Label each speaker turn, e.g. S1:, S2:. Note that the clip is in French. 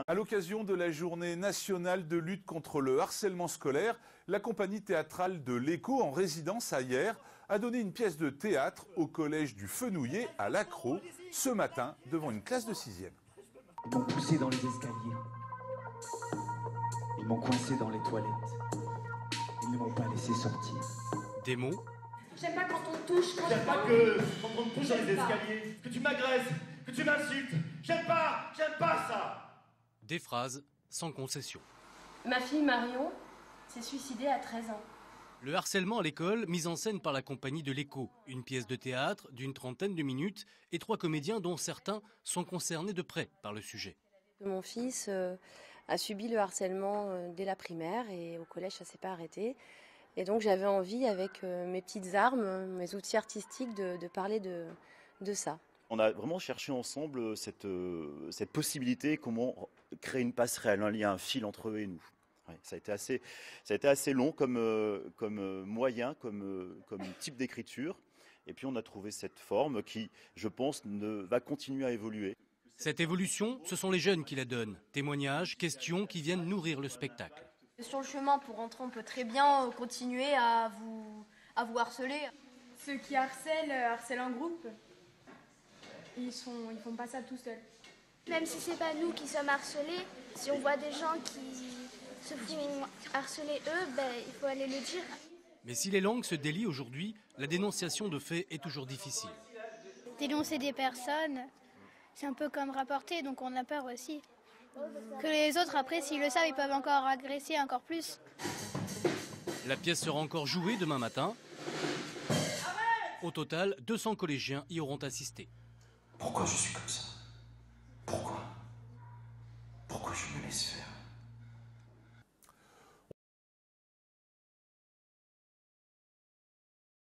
S1: À l'occasion de la journée nationale de lutte contre le harcèlement scolaire, la compagnie théâtrale de l'Écho, en résidence à Hyères, a donné une pièce de théâtre au collège du Fenouillet à Lacros, ce matin, devant une classe de 6e.
S2: Ils m'ont poussé dans les escaliers. Ils m'ont coincé dans les toilettes. Ils ne m'ont pas laissé sortir.
S3: Des mots.
S4: J'aime pas quand on touche,
S5: J'aime pas que quand on me pousse dans les escaliers, que tu m'agresses, que tu m'insultes. J'aime pas ça.
S3: Des phrases sans concession.
S4: Ma fille Marion s'est suicidée à 13 ans.
S3: Le harcèlement à l'école, mise en scène par la compagnie de l'Écho. Une pièce de théâtre d'une trentaine de minutes et 3 comédiens dont certains sont concernés de près par le sujet.
S6: Mon fils a subi le harcèlement dès la primaire et au collège ça s'est pas arrêté. Et donc j'avais envie avec mes petites armes, mes outils artistiques de parler de ça.
S7: On a vraiment cherché ensemble cette possibilité, comment créer une passerelle, un lien, un fil entre eux et nous. Ouais, ça a été assez long comme moyen, comme type d'écriture. Et puis on a trouvé cette forme qui, je pense, va continuer à évoluer.
S3: Cette évolution, ce sont les jeunes qui la donnent. Témoignages, questions qui viennent nourrir le spectacle.
S8: Sur le chemin, pour rentrer, on peut très bien continuer à vous harceler.
S9: Ceux qui harcèlent en groupe. Ils font pas ça tout seuls.
S10: Même si c'est pas nous qui sommes harcelés, si on voit des gens qui se font harceler eux, il faut aller le dire.
S3: Mais si les langues se délient aujourd'hui, la dénonciation de faits est toujours difficile.
S10: Dénoncer des personnes, c'est un peu comme rapporter, donc on a peur aussi. Que les autres, après, s'ils le savent, ils peuvent encore agresser encore plus.
S3: La pièce sera encore jouée demain matin. Au total, 200 collégiens y auront assisté.
S2: Pourquoi je suis comme ça? Pourquoi je me laisse faire?